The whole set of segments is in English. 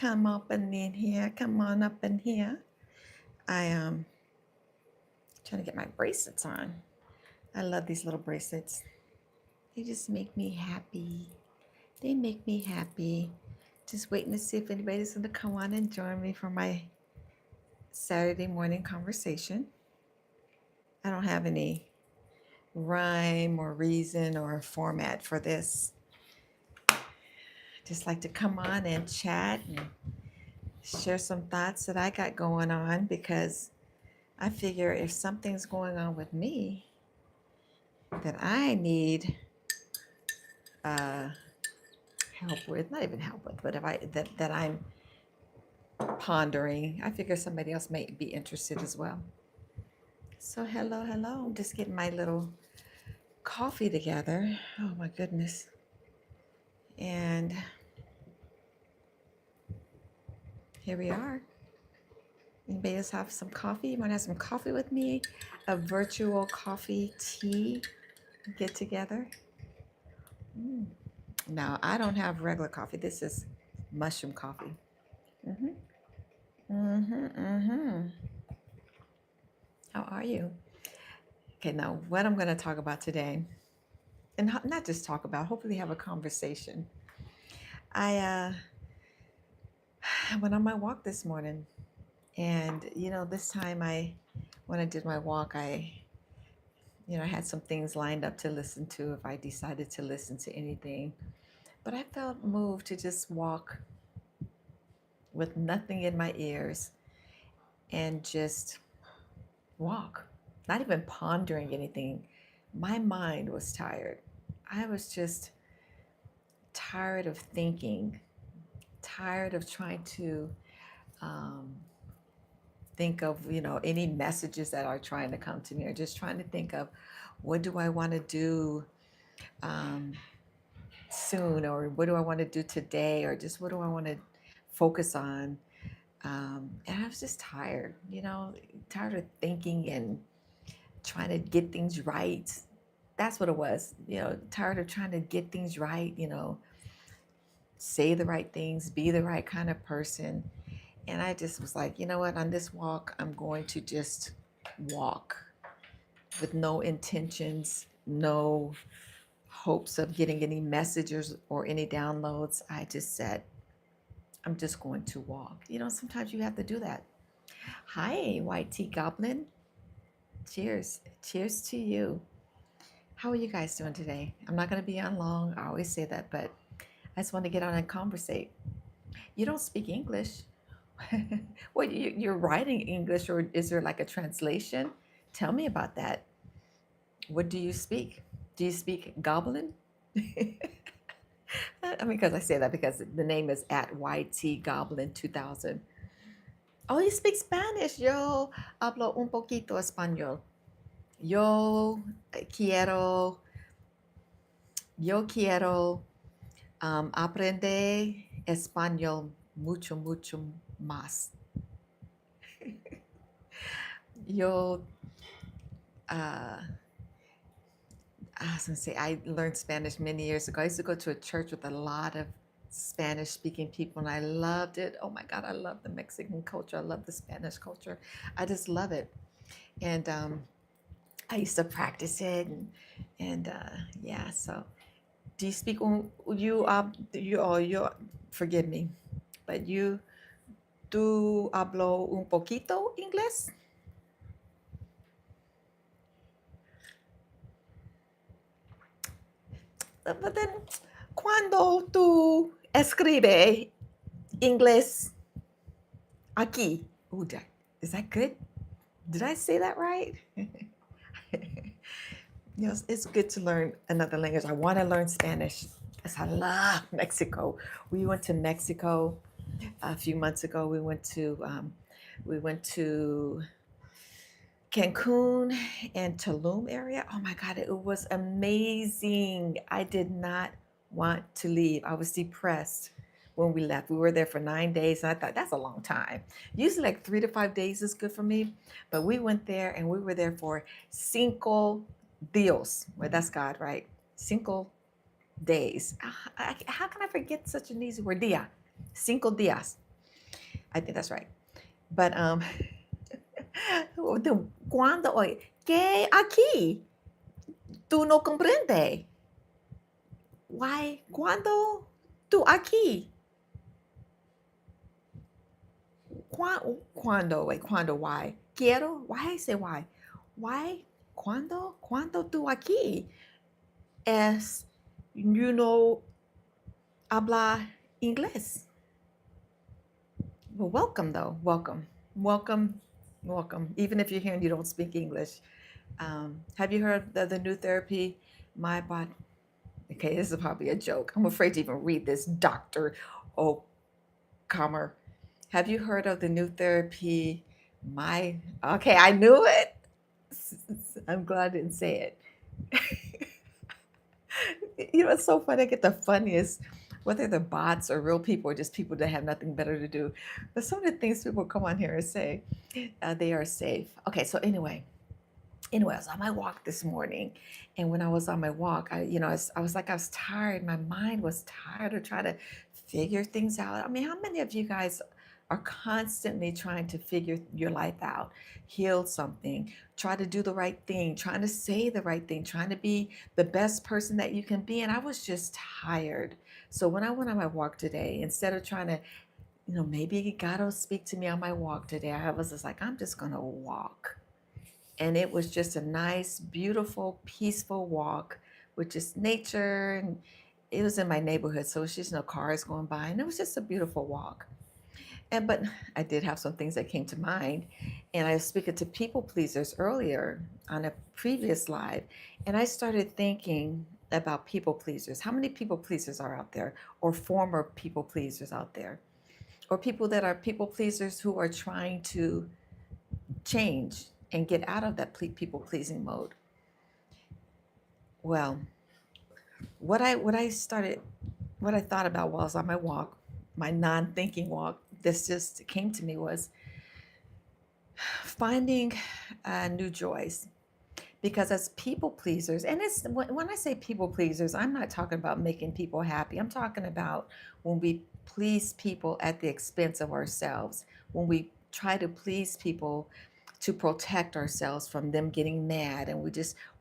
come up and in here. Come on up in here. I trying to get my bracelets on. I love these little bracelets. They just make me happy. They make me happy. Just waiting to see if anybody's going to come on and join me for my Saturday morning conversation. I don't have any rhyme or reason or format for this. I just like to come on and chat and share some thoughts that I got going on because I figure if something's going on with me that I need uh, help with, not even help with, but if I that I'm pondering, I figure somebody else might be interested as well. So hello, hello. I'm just getting my little coffee together. Oh my goodness. And here we are. Anybody else have some coffee? You want to have some coffee with me? A virtual coffee tea get together? Mm. Now, I don't have regular coffee. This is mushroom coffee. Mm-hmm. Mm-hmm. Mm-hmm. How are you? Okay, now what I'm going to talk about today, and not just talk about, hopefully have a conversation. I went on my walk this morning, and this time when I did my walk, I had some things lined up to listen to if I decided to listen to anything, but I felt moved to just walk with nothing in my ears and just walk, not even pondering anything. My mind was tired. I was just tired of thinking, tired of trying to um, think of any messages that are trying to come to me, or just trying to think of what do I want to do um, soon, or what do I want to do today, or just what do I want to focus on. And I was just tired, tired of thinking and trying to get things right. That's what it was, tired of trying to get things right, say the right things, be the right kind of person. And I just was like, you know what, on this walk, I'm going to just walk with no intentions, no hopes of getting any messages or any downloads. I just said, I'm just going to walk. Sometimes you have to do that. Hi, White Tea Goblin. Cheers. Cheers to you. How are you guys doing today? I'm not going to be on long. I always say that, but I just want to get on and conversate. You don't speak English. Well, you're writing English, or is there like a translation? Tell me about that. What do you speak? Do you speak Goblin? I mean, because I say that because the name is at YT Goblin 2000. Oh, you speak Spanish. Yo hablo un poquito español. Yo quiero, yo quiero aprender español mucho, mucho más. Yo, uh, I was going to say, I learned Spanish many years ago. I used to go to a church with a lot of Spanish speaking people, and I loved it. Oh my God, I love the Mexican culture. I love the Spanish culture. I just love it. And I used to practice it, and yeah. So, do you speak? You forgive me, but you tú hablo un poquito inglés? But then, cuando tú escribe inglés aquí, ooh, is that good? Did I say that right? It's good to learn another language. I want to learn Spanish because I love Mexico. We went to Mexico a few months ago. We went to Cancun and Tulum area. Oh my God, it was amazing. I did not want to leave. I was depressed when we left. We were there for 9 days, and I thought that's a long time. Usually, like 3 to 5 days is good for me, but we went there and we were there for cinco dios. Well, that's God, right? Cinco days. How can I forget such an easy word? Dia. Cinco dias. I think that's right. But cuando, oye, que aquí tú no comprende. Why? Cuando tú aquí? Cuando, wait, cuando, why? Quiero, why I say why? Why? Cuando tú aquí? Es, you know, habla inglés. Well, welcome though. Welcome. Welcome. Welcome. Even if you're here and you don't speak English. Have you heard the new therapy, My Body? Okay, this is probably a joke. I'm afraid to even read this, Dr. O'Comer. Have you heard of the new therapy, My? Okay, I knew it. I'm glad I didn't say it. It's so funny. I get the funniest, whether they're bots or real people or just people that have nothing better to do. But some of the things people come on here and say, they are safe. Okay, so anyway, I was on my walk this morning, and when I was on my walk, I was tired. My mind was tired of trying to figure things out. I mean, how many of you guys are constantly trying to figure your life out, heal something, try to do the right thing, trying to say the right thing, trying to be the best person that you can be? And I was just tired. So when I went on my walk today, instead of trying to, maybe God will speak to me on my walk today, I was just like, I'm just going to walk. And it was just a nice, beautiful, peaceful walk with just nature. And it was in my neighborhood, so it's just no cars going by. And it was just a beautiful walk. But I did have some things that came to mind. And I was speaking to people pleasers earlier on a previous live. And I started thinking about people pleasers. How many people pleasers are out there, or former people pleasers out there, or people that are people pleasers who are trying to change and get out of that people pleasing mode? Well, what I thought about while I was on my walk, my non-thinking walk, this just came to me, was finding new joys. Because as people pleasers, and it's when I say people pleasers, I'm not talking about making people happy. I'm talking about when we please people at the expense of ourselves, when we try to please people to protect ourselves from them getting mad, and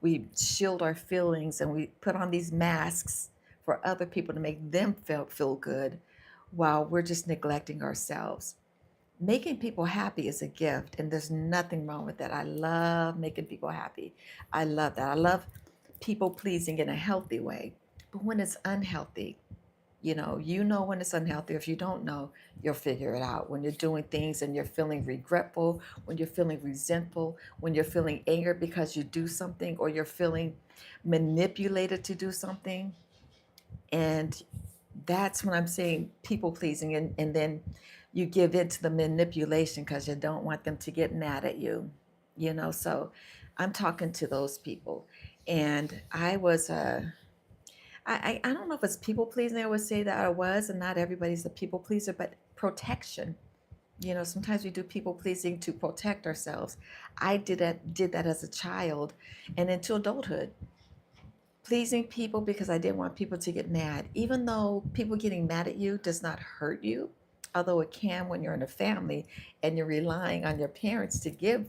we shield our feelings, and we put on these masks for other people to make them feel good, while we're just neglecting ourselves. Making people happy is a gift, and there's nothing wrong with that. I love making people happy. I love that. I love people pleasing in a healthy way. But when it's unhealthy, you know when it's unhealthy. If you don't know, you'll figure it out. When you're doing things and you're feeling regretful, when you're feeling resentful, when you're feeling anger because you do something, or you're feeling manipulated to do something. And that's when I'm saying people pleasing. And then you give in to the manipulation because you don't want them to get mad at you. So I'm talking to those people. And I don't know if it's people pleasing. I would say that I was, and not everybody's a people pleaser, but protection. Sometimes we do people pleasing to protect ourselves. I did that as a child and into adulthood, pleasing people because I didn't want people to get mad. Even though people getting mad at you does not hurt you, although it can when you're in a family and you're relying on your parents to give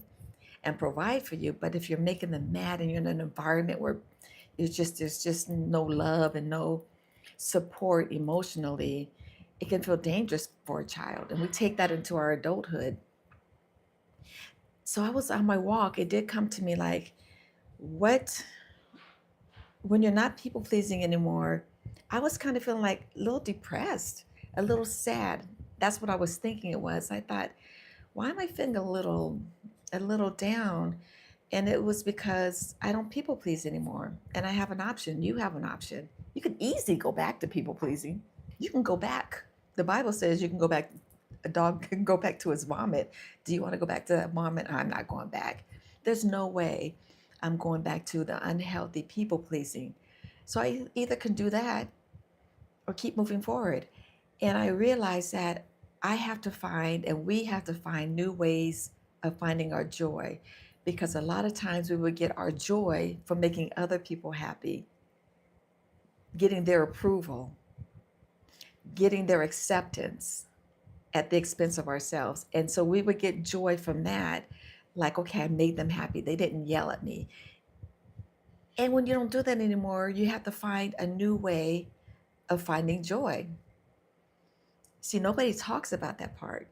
and provide for you. But if you're making them mad and you're in an environment where there's just no love and no support emotionally, it can feel dangerous for a child. And we take that into our adulthood. So I was on my walk. It did come to me like, what, when you're not people pleasing anymore, I was kind of feeling like a little depressed, a little sad. That's what I was thinking it was. I thought, why am I feeling a little down? And it was because I don't people please anymore. And I have an option. You have an option. You can easily go back to people pleasing. You can go back. The Bible says you can go back. A dog can go back to his vomit. Do you want to go back to that vomit? I'm not going back. There's no way I'm going back to the unhealthy people pleasing. So I either can do that or keep moving forward. And I realized that I have to find, and we have to find new ways of finding our joy, because a lot of times we would get our joy from making other people happy, getting their approval, getting their acceptance. at the expense of ourselves. And so we would get joy from that. Like, okay, I made them happy. They didn't yell at me. And when you don't do that anymore, you have to find a new way of finding joy. See, nobody talks about that part.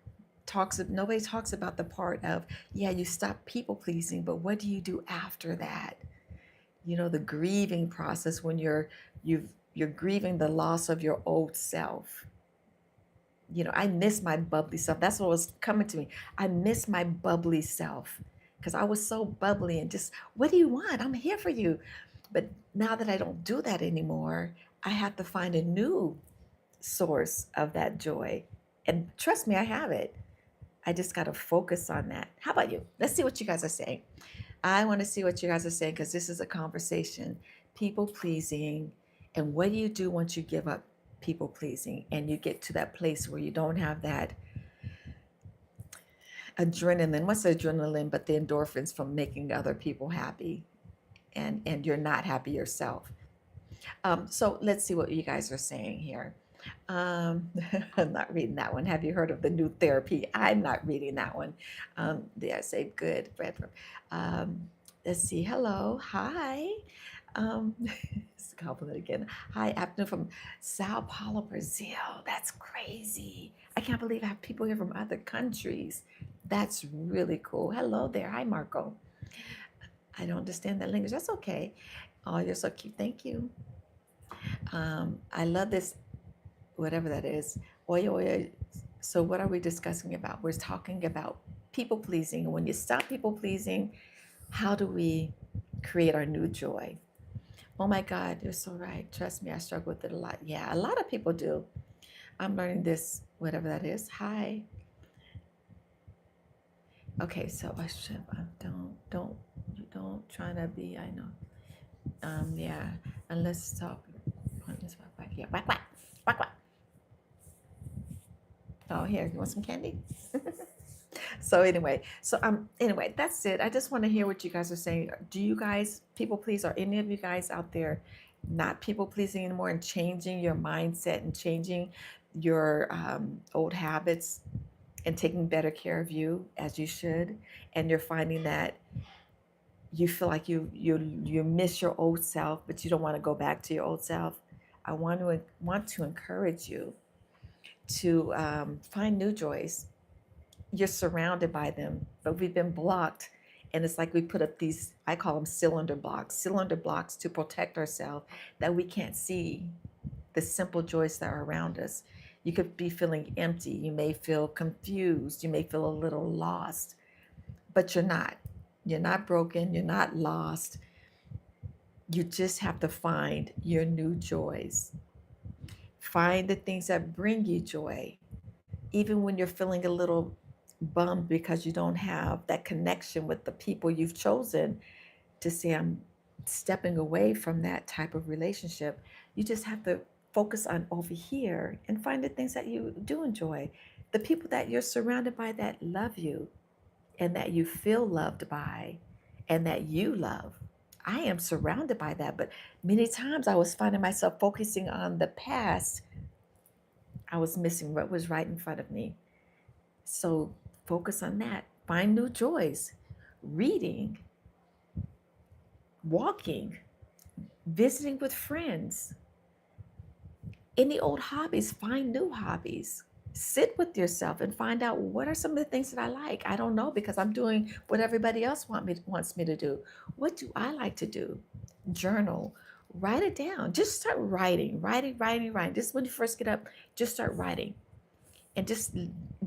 Nobody talks about the part of, yeah, you stop people pleasing, but what do you do after that? The grieving process when you're grieving the loss of your old self. I miss my bubbly self. That's what was coming to me. I miss my bubbly self because I was so bubbly and just, what do you want? I'm here for you. But now that I don't do that anymore, I have to find a new source of that joy. And trust me, I have it. I just got to focus on that. How about you? Let's see what you guys are saying. I want to see what you guys are saying because this is a conversation. People pleasing. And what do you do once you give up people pleasing and you get to that place where you don't have that adrenaline? What's adrenaline but the endorphins from making other people happy, and you're not happy yourself? So let's see what you guys are saying here. I'm not reading that one. Have you heard of the new therapy? I'm not reading that one. Did I say good? Let's see. Hello. Hi. It's a compliment again. Hi, afternoon from Sao Paulo, Brazil. That's crazy. I can't believe I have people here from other countries. That's really cool. Hello there. Hi, Marco. I don't understand that language. That's okay. Oh, you're so cute. Thank you. I love this, whatever that is. Oya, oya. So, what are we discussing about? We're talking about people pleasing. And when you stop people pleasing, how do we create our new joy? Oh my God, you're so right. Trust me, I struggle with it a lot. Yeah, a lot of people do. I'm learning this, whatever that is. Hi. Okay, so I should. You don't try to be. I know. Yeah. And let's talk. Yeah, quack quack, quack quack. Oh, here, you want some candy? So anyway, that's it. I just want to hear what you guys are saying. Do you guys people please? Are any of you guys out there not people pleasing anymore and changing your mindset and changing your old habits and taking better care of you as you should? And you're finding that you feel like you miss your old self, but you don't want to go back to your old self. I want to encourage you to find new joys. You're surrounded by them, but we've been blocked. And it's like we put up these, I call them cylinder blocks to protect ourselves that we can't see the simple joys that are around us. You could be feeling empty. You may feel confused. You may feel a little lost, but you're not. You're not broken. You're not lost. You just have to find your new joys. Find the things that bring you joy, even when you're feeling a little bummed because you don't have that connection with the people you've chosen to say, I'm stepping away from that type of relationship. You just have to focus on over here and find the things that you do enjoy, the people that you're surrounded by that love you and that you feel loved by and that you love. I am surrounded by that, but many times I was finding myself focusing on the past. I was missing what was right in front of me. So focus on that. Find new joys. Reading, walking, visiting with friends. Any old hobbies, find new hobbies. Sit with yourself and find out what are some of the things that I like. I don't know because I'm doing what everybody else wants me to do. What do I like to do? Journal. Write it down. Just start writing. Just when you first get up, just start writing. And just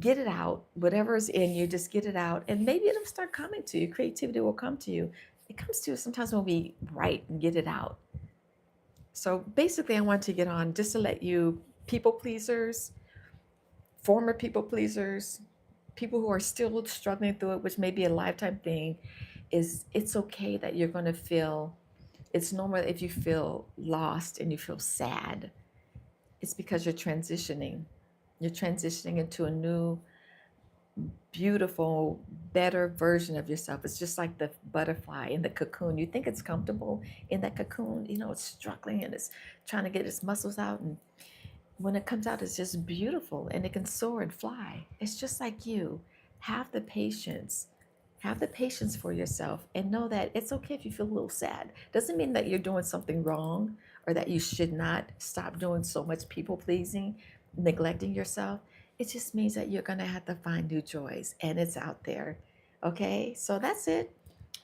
get it out. Whatever is in you, just get it out. And maybe it'll start coming to you. Creativity will come to you. It comes to us sometimes when we write and get it out. So basically, I want to get on just to let you, people pleasers, former people pleasers, people who are still struggling through it, which may be a lifetime thing, is it's okay that you're going to feel, it's normal if you feel lost and you feel sad. It's because you're transitioning. You're transitioning into a new, beautiful, better version of yourself. It's just like the butterfly in the cocoon. You think it's comfortable in that cocoon, it's struggling and it's trying to get its muscles out. And when it comes out, it's just beautiful and it can soar and fly. It's just like you. Have the patience. Have the patience for yourself and know that it's okay if you feel a little sad. Doesn't mean that you're doing something wrong or that you should not stop doing so much people pleasing, neglecting yourself. It just means that you're going to have to find new joys and it's out there. Okay, so that's it.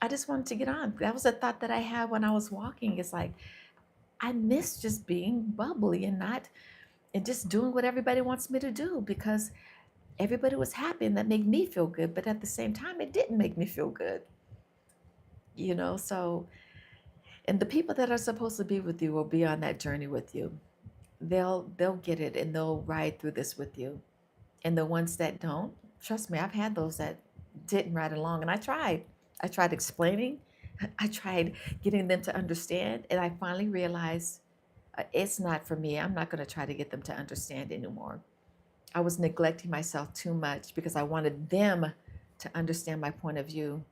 I just wanted to get on. That was a thought that I had when I was walking. It's like, I miss just being bubbly and not and just doing what everybody wants me to do because everybody was happy and that made me feel good, but at the same time it didn't make me feel good, so and the people that are supposed to be with you will be on that journey with you. They'll get it and they'll ride through this with you. And the ones that don't, trust me, I've had those that didn't ride along, and I tried explaining, I tried getting them to understand, and I finally realized it's not for me. I'm not going to try to get them to understand anymore. I was neglecting myself too much because I wanted them to understand my point of view.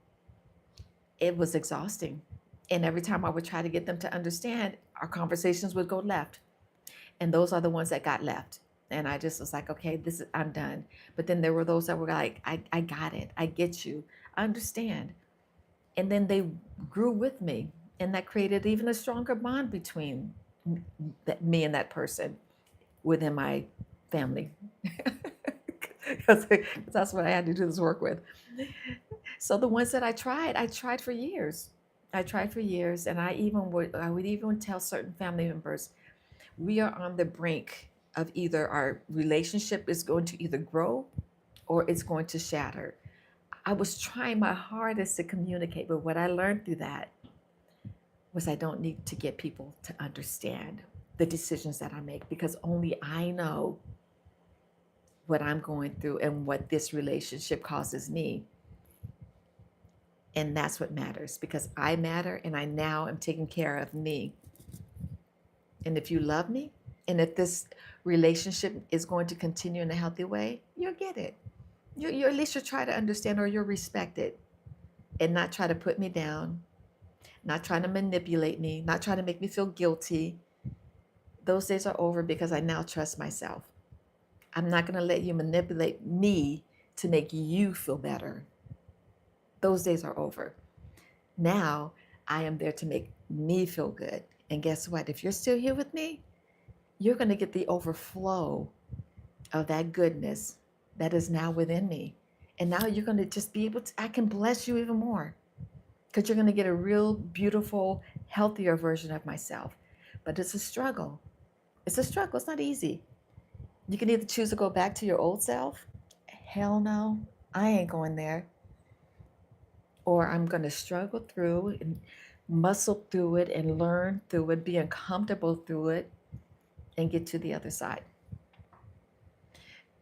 It was exhausting. And every time I would try to get them to understand, our conversations would go left. And those are the ones that got left. And I just was like, okay, I'm done. But then there were those that were like, I got it. I get you. I understand. And then they grew with me. And that created even a stronger bond between me and that person within my family. Because that's what I had to do this work with. So the ones that I tried for years. I tried for years, and I would even tell certain family members, we are on the brink of either our relationship is going to either grow or it's going to shatter. I was trying my hardest to communicate, but what I learned through that was I don't need to get people to understand the decisions that I make because only I know what I'm going through and what this relationship causes me. And that's what matters because I matter and I now am taking care of me. And if you love me and if this relationship is going to continue in a healthy way, you'll get it. You at least you'll try to understand or you'll respect it and not try to put me down, not trying to manipulate me, not trying to make me feel guilty. Those days are over because I now trust myself. I'm not going to let you manipulate me to make you feel better. Those days are over. Now I am there to make me feel good. And guess what? If you're still here with me, you're going to get the overflow of that goodness that is now within me. And now you're going to just be able to, I can bless you even more because you're going to get a real, beautiful, healthier version of myself. But it's a struggle. It's a struggle. It's not easy. You can either choose to go back to your old self. Hell no, I ain't going there. Or I'm going to struggle through and muscle through it and learn through it, be uncomfortable through it, and get to the other side.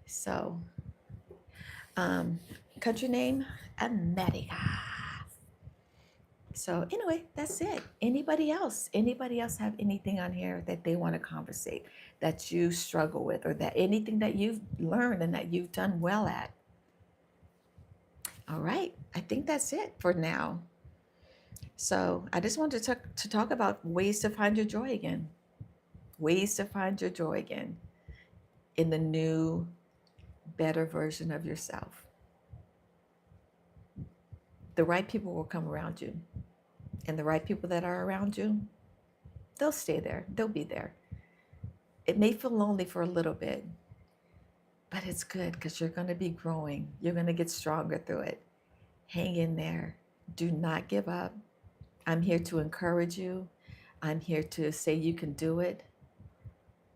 So, um, country name, America. So anyway, that's it. Anybody else? Anybody else have anything on here that they want to conversate, that you struggle with, or that anything that you've learned and that you've done well at? All right, I think that's it for now. So I just wanted to talk about ways to find your joy again. Ways to find your joy again in the new, better version of yourself. The right people will come around you. And the right people that are around you, they'll stay there. They'll be there. It may feel lonely for a little bit, but it's good because you're going to be growing. You're going to get stronger through it. Hang in there. Do not give up. I'm here to encourage you. I'm here to say you can do it.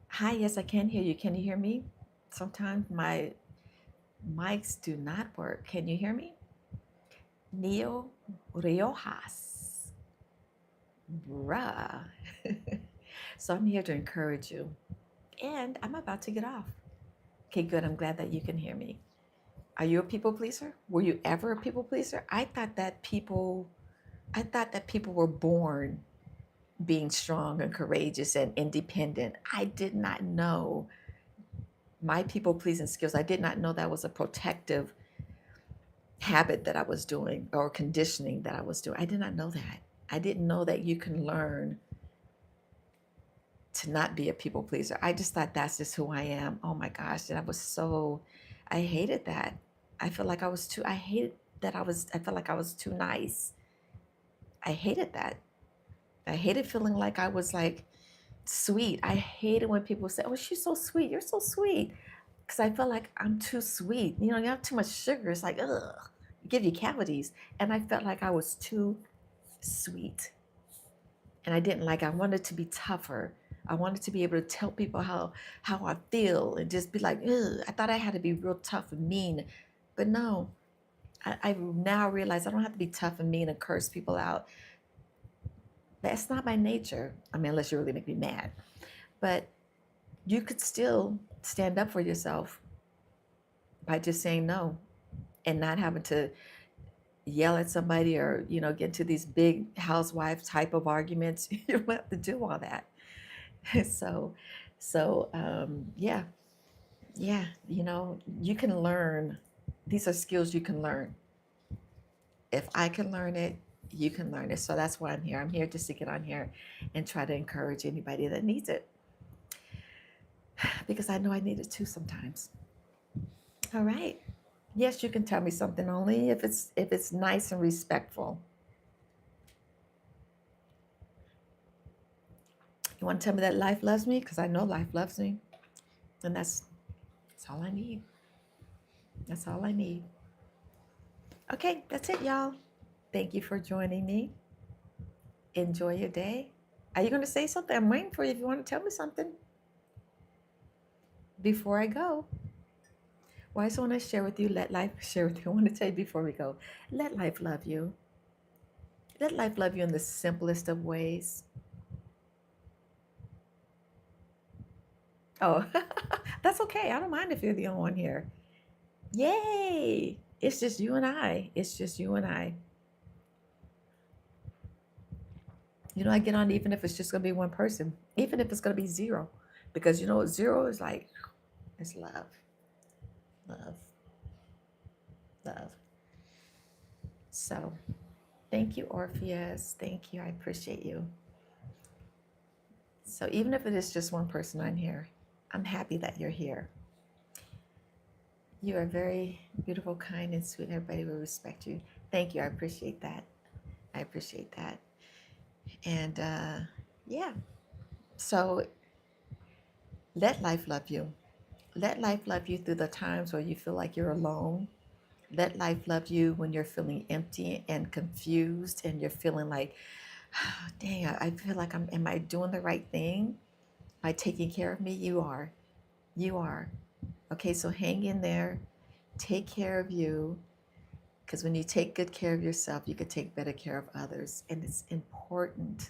Hi, yes, I can hear you. Can you hear me? Sometimes my mics do not work. Can you hear me? Neo Riojas. Bruh. So I'm here to encourage you. And I'm about to get off. Okay, good. I'm glad that you can hear me. Are you a people pleaser? Were you ever a people pleaser? I thought that people were born being strong and courageous and independent. I did not know my people pleasing skills. I did not know that was a protective habit that I was doing or conditioning that I was doing. I did not know that. I didn't know that you can learn to not be a people pleaser. I just thought that's just who I am. Oh my gosh, and I hated that. I feel like I hated that I felt like I was too nice. I hated that. I hated feeling like I was like sweet. I hated when people say, "Oh, she's so sweet. You're so sweet." Because I felt like I'm too sweet. You have too much sugar. It's like, ugh, give you cavities. And I felt like I was too sweet. And I wanted to be tougher. I wanted to be able to tell people how I feel and just be like, ugh. I thought I had to be real tough and mean. But no, I now realize I don't have to be tough and mean and curse people out. That's not my nature. I mean, unless you really make me mad. But you could still stand up for yourself by just saying no and not having to yell at somebody or get into these big housewife type of arguments. You don't have to do all that. so yeah, yeah, you can learn. These are skills you can learn. If I can learn it, you can learn it. So that's why I'm here just to get on here and try to encourage anybody that needs it, because I know I need it too sometimes. All right. Yes, you can tell me something, only if it's nice and respectful. You want to tell me that life loves me? Because I know life loves me. And that's all I need. That's all I need. Okay, that's it, y'all. Thank you for joining me. Enjoy your day. Are you going to say something? I'm waiting for you if you want to tell me something before I go. Well, I just want to share with you, let life share with you. I want to tell you before we go, let life love you. Let life love you in the simplest of ways. Oh, that's okay. I don't mind if you're the only one here. Yay! It's just you and I. It's just you and I. I get on even if it's just going to be one person, even if it's going to be zero. Because zero is like, it's love, love, love. So thank you, Orpheus. Thank you. I appreciate you. So even if it is just one person on here, I'm happy that you're here. You are very beautiful, kind, and sweet. Everybody will respect you. Thank you. I appreciate that. I appreciate that. And yeah, so let life love you. Let life love you through the times where you feel like you're alone. Let life love you when you're feeling empty and confused and you're feeling like, oh, dang, I feel like am I doing the right thing? Am I taking care of me? You are. You are. Okay, so hang in there. Take care of you. Because when you take good care of yourself, you can take better care of others. And it's important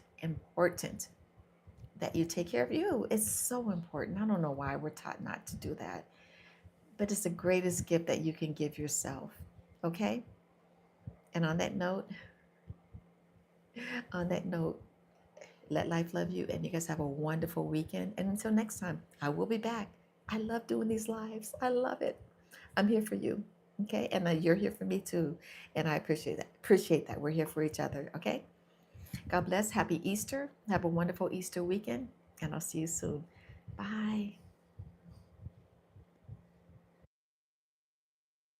that you take care of you. It's so important. I don't know why we're taught not to do that, but it's the greatest gift that you can give yourself. Okay? And on that note, let life love you, and you guys have a wonderful weekend. And until next time, I will be back. I love doing these lives. I love it. I'm here for you. Okay? And you're here for me too. And I appreciate that. Appreciate that. We're here for each other. Okay? God bless. Happy Easter. Have a wonderful Easter weekend. And I'll see you soon. Bye.